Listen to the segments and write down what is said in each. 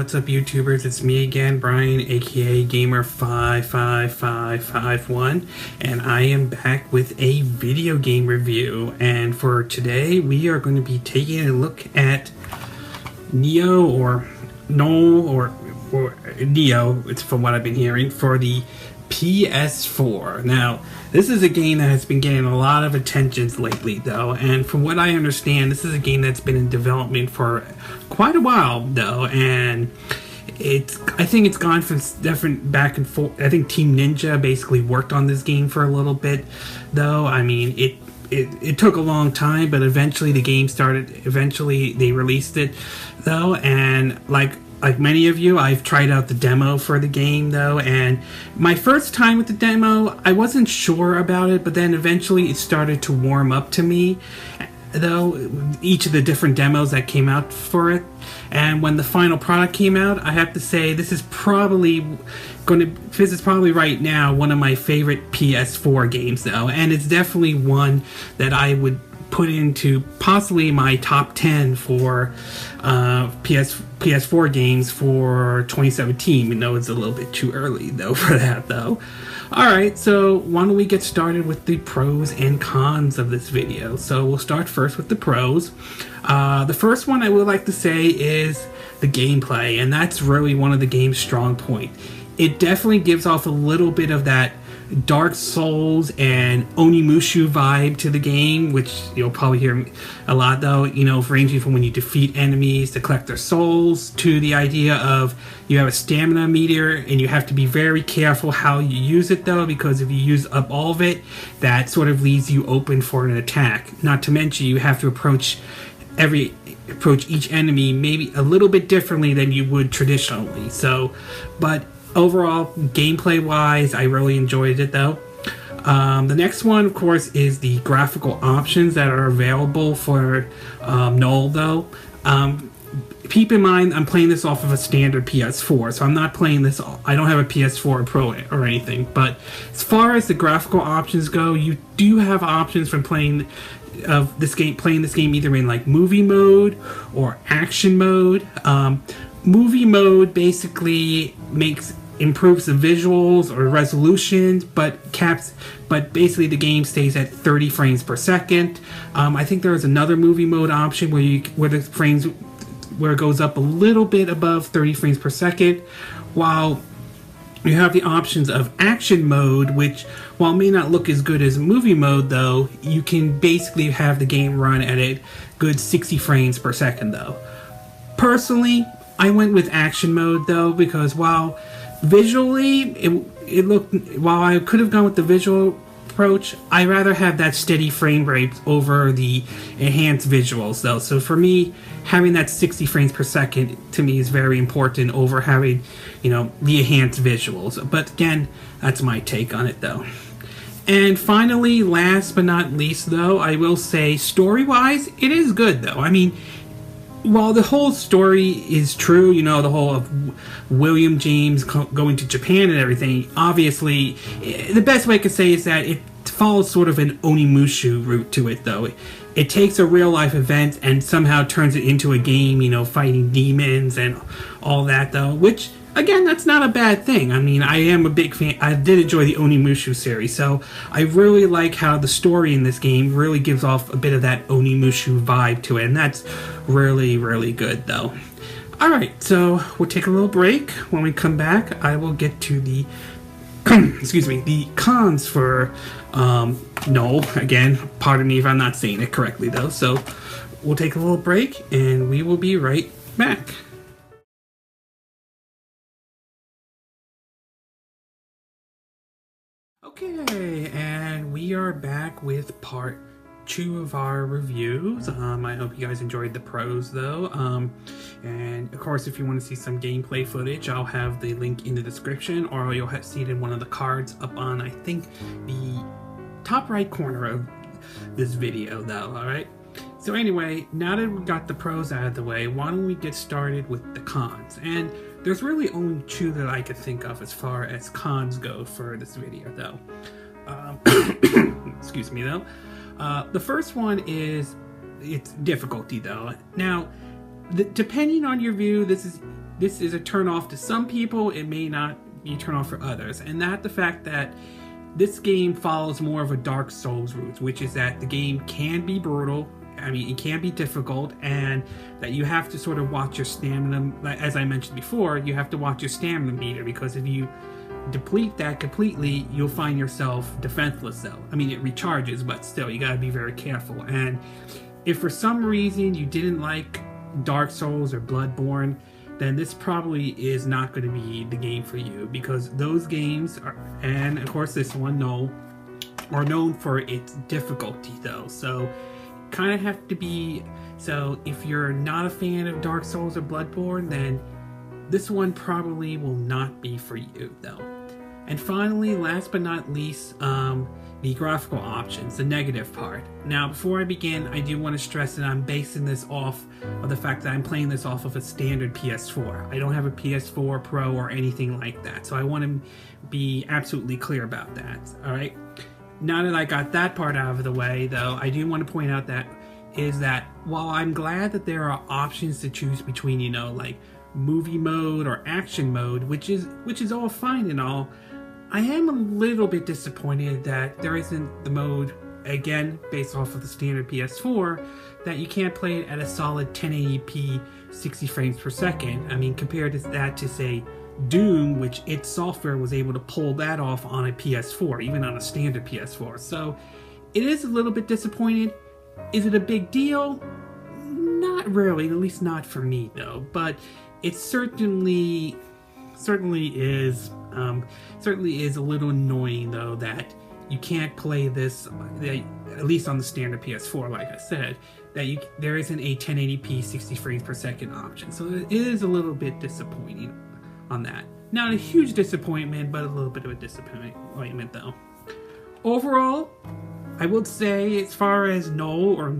what's up YouTubers, it's me again, Brian, aka Gamer55551, and I am back with a video game review. And for today, we are going to be taking a look at Nioh, or Nioh, it's from what I've been hearing, for the PS4. Now, this is a game that has been getting a lot of attention lately, though, and from what I understand, this is a game that's been in development for quite a while, though, and I think it's gone from different back and forth. I think Team Ninja basically worked on this game for a little bit, though. I mean, it took a long time, but eventually the game started. Eventually, they released it, though, and like many of you, I've tried out the demo for the game, though, and my first time with the demo, I wasn't sure about it, but then eventually it started to warm up to me, though, each of the different demos that came out for it. And when the final product came out, I have to say this is probably right now one of my favorite PS4 games, though, and it's definitely one that I would put into possibly my top 10 for PS4 games for 2017, even though it's a little bit too early, though, for that, though. Alright, so why don't we get started with the pros and cons of this video. So we'll start first with the pros. The first one I would like to say is the gameplay, and that's really one of the game's strong points. It definitely gives off a little bit of that Dark Souls and Onimusha vibe to the game, which you'll probably hear a lot, though, you know, ranging from when you defeat enemies to collect their souls, to the idea of you have a stamina meter and you have to be very careful how you use it, though, because if you use up all of it, that sort of leaves you open for an attack. Not to mention you have to approach each enemy maybe a little bit differently than you would traditionally. So, but overall, gameplay-wise, I really enjoyed it, though. The next one, of course, is the graphical options that are available for Nioh, though. Keep in mind, I'm playing this off of a standard PS4, so I'm not playing this. I don't have a PS4 Pro or anything. But as far as the graphical options go, you do have options from playing this game either in like movie mode or action mode. Movie mode basically improves the visuals or resolutions, but basically the game stays at 30 frames per second. I think there is another movie mode option where it goes up a little bit above 30 frames per second, while you have the options of action mode, which, while may not look as good as movie mode, though, you can basically have the game run at a good 60 frames per second, though. Personally, I went with action mode, though, because while visually while I could have gone with the visual approach, I rather have that steady frame rate over the enhanced visuals, though. So for me, having that 60 frames per second to me is very important over having, you know, the enhanced visuals. But again, that's my take on it, though. And finally, last but not least, though, I will say story-wise, it is good, though. I mean, while the whole story is true, you know, the whole of William James going to Japan and everything, obviously, the best way I could say is that it follows sort of an Onimusha route to it, though. It takes a real-life event and somehow turns it into a game, you know, fighting demons and all that, though, which, again, that's not a bad thing. I mean, I am a big fan. I did enjoy the Onimusha series, so I really like how the story in this game really gives off a bit of that Onimusha vibe to it, and that's really, really good, though. Alright, so we'll take a little break. When we come back, I will get to the the cons for Nioh. Again, pardon me if I'm not saying it correctly, though. So we'll take a little break, and we will be right back. Okay, and we are back with part 2 of our reviews. I hope you guys enjoyed the pros, though. And of course, if you want to see some gameplay footage, I'll have the link in the description, or you'll see it in one of the cards up on, I think, the top right corner of this video, though. Alright? So anyway, now that we got the pros out of the way, why don't we get started with the cons? And there's really only 2 that I could think of as far as cons go for this video, though. Excuse me, though. The first one is its difficulty, though. Now, depending on your view, this is this is a turn off to some people, it may not be a turn off for others. And that the fact that this game follows more of a Dark Souls route, which is that the game can be brutal, I mean, it can be difficult, and that you have to sort of watch your stamina. As I mentioned before, you have to watch your stamina meter, because if you deplete that completely, you'll find yourself defenseless though. I mean, it recharges, but still, you gotta be very careful. And if for some reason you didn't like Dark Souls or Bloodborne, then this probably is not going to be the game for you, because those games are, and of course this one, are known for its difficulty though. So kind of have to be, so if you're not a fan of Dark Souls or Bloodborne, then this one probably will not be for you though. And finally, last but not least, the graphical options, the negative part. Now, before I begin, I do want to stress that I'm basing this off of the fact that I'm playing this off of a standard PS4. I don't have a PS4 Pro or anything like that, so I want to be absolutely clear about that, alright? Now that I got that part out of the way, though, I do want to point out that while I'm glad that there are options to choose between, you know, like movie mode or action mode, which is all fine and all, I am a little bit disappointed that there isn't the mode, again, based off of the standard PS4, that you can't play it at a solid 1080p 60 frames per second. I mean, compared to that to, say, Doom, which its software was able to pull that off on a PS4, even on a standard PS4. So, it is a little bit disappointed. Is it a big deal? Not really, at least not for me, though. But it certainly is a little annoying though that you can't play this, at least on the standard PS4, like I said, that there isn't a 1080p 60 frames per second option. So it is a little bit disappointing on that. Not a huge disappointment, but a little bit of a disappointment though. Overall, I would say, as far as Nioh or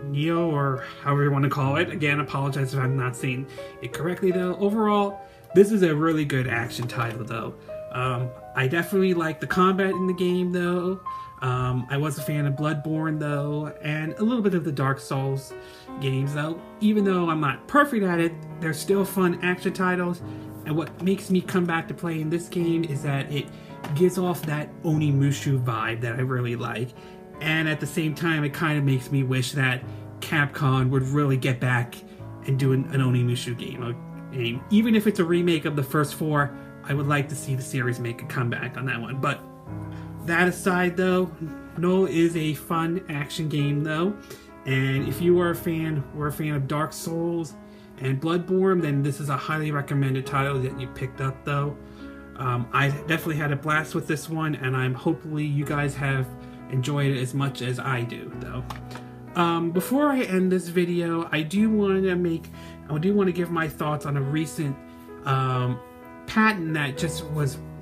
Nioh, or however you want to call it, again, apologize if I'm not saying it correctly though. Overall, this is a really good action title though. I definitely like the combat in the game though. I was a fan of Bloodborne though, and a little bit of the Dark Souls games though. Even though I'm not perfect at it, they're still fun action titles. And what makes me come back to playing this game is that it gives off that Onimusha vibe that I really like. And at the same time, it kind of makes me wish that Capcom would really get back and do an Onimusha game. Even if it's a remake of the first four, I would like to see the series make a comeback on that one. But that aside though, Nioh is a fun action game though. And if you are a fan of Dark Souls and Bloodborne, then this is a highly recommended title that you picked up though. I definitely had a blast with this one, and hopefully you guys have enjoyed it as much as I do though. Before I end this video, I do want to give my thoughts on a recent patent that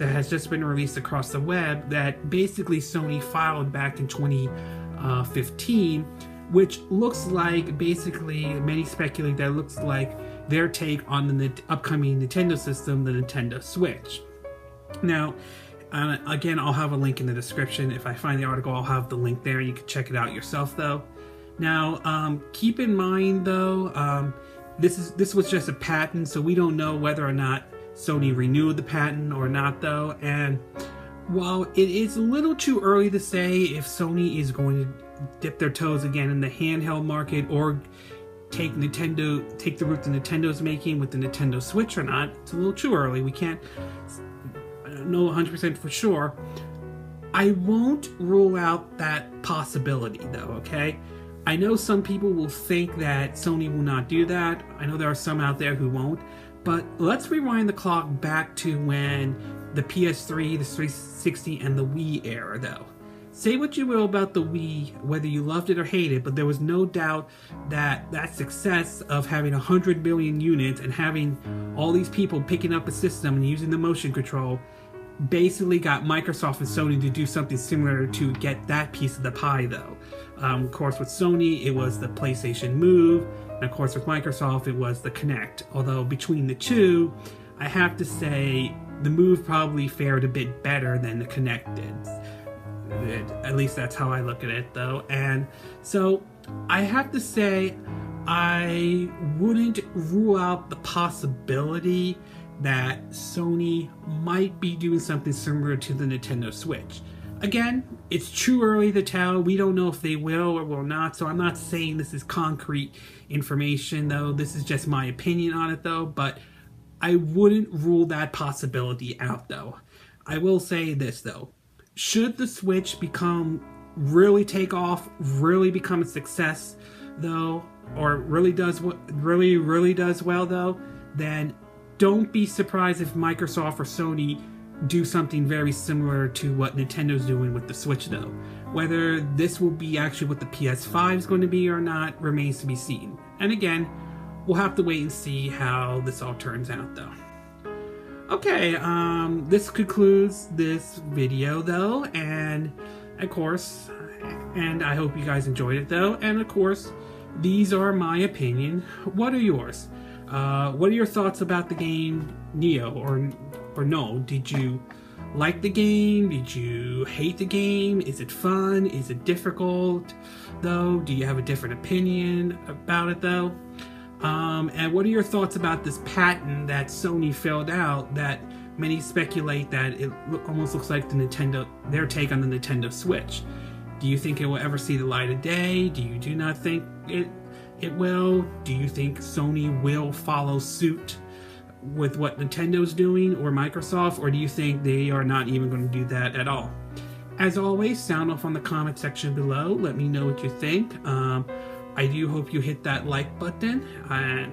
has just been released across the web, that basically Sony filed back in 2015, which looks like, basically, many speculate that it looks like their take on the upcoming Nintendo system, the Nintendo Switch. Now, again, I'll have a link in the description. If I find the article, I'll have the link there. You can check it out yourself though. Now, keep in mind though, this was just a patent, so we don't know whether or not Sony renewed the patent or not though. And while it is a little too early to say if Sony is going to dip their toes again in the handheld market or take the route that Nintendo's making with the Nintendo Switch or not, it's a little too early. We can't know 100% for sure. I won't rule out that possibility though, okay? I know some people will think that Sony will not do that. I know there are some out there who won't. But let's rewind the clock back to when the PS3, the 360, and the Wii era though. Say what you will about the Wii, whether you loved it or hated it, but there was no doubt that that success of having 100 million units and having all these people picking up a system and using the motion control basically got Microsoft and Sony to do something similar to get that piece of the pie though. Of course with Sony it was the PlayStation Move, and of course with Microsoft it was the Kinect. Although between the two, I have to say the Move probably fared a bit better than the Kinect did. At least that's how I look at it though. And so I have to say I wouldn't rule out the possibility that Sony might be doing something similar to the Nintendo Switch. Again, it's too early to tell. We don't know if they will or will not, so I'm not saying this is concrete information, though. This is just my opinion on it, though, but I wouldn't rule that possibility out, though. I will say this, though. Should the Switch really take off, really become a success, though, or really does well, though, then don't be surprised if Microsoft or Sony do something very similar to what Nintendo's doing with the Switch, though. Whether this will be actually what the PS5 is going to be or not remains to be seen. And again, we'll have to wait and see how this all turns out, though. Okay, this concludes this video, though, and of course, and I hope you guys enjoyed it, though, and of course, these are my opinion. What are yours? What are your thoughts about the game Nioh, or no? Did you like the game? Did you hate the game? Is it fun? Is it difficult, though? Do you have a different opinion about it, though? And what are your thoughts about this patent that Sony filled out that many speculate that it almost looks like their take on the Nintendo Switch? Do you think it will ever see the light of day? Do not think it will? Do you think Sony will follow suit with what Nintendo's doing or Microsoft, or do you think they are not even going to do that at all? As always, sound off on the comment section below. Let me know what you think. I do hope you hit that like button, and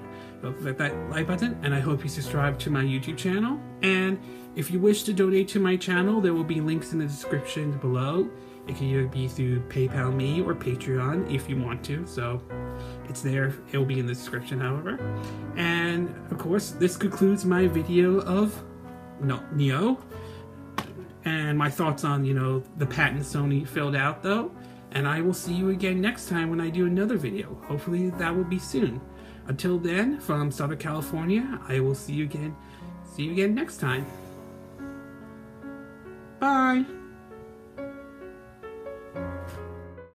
I hope you subscribe to my YouTube channel. And if you wish to donate to my channel, there will be links in the description below. It can either be through PayPal Me or Patreon if you want to, so it's there. It will be in the description, however. And of course, this concludes my video of Nioh and my thoughts on, the patent Sony filled out, though. And I will see you again next time when I do another video. Hopefully that will be soon. Until then, from Southern California, I will see you again next time. Bye.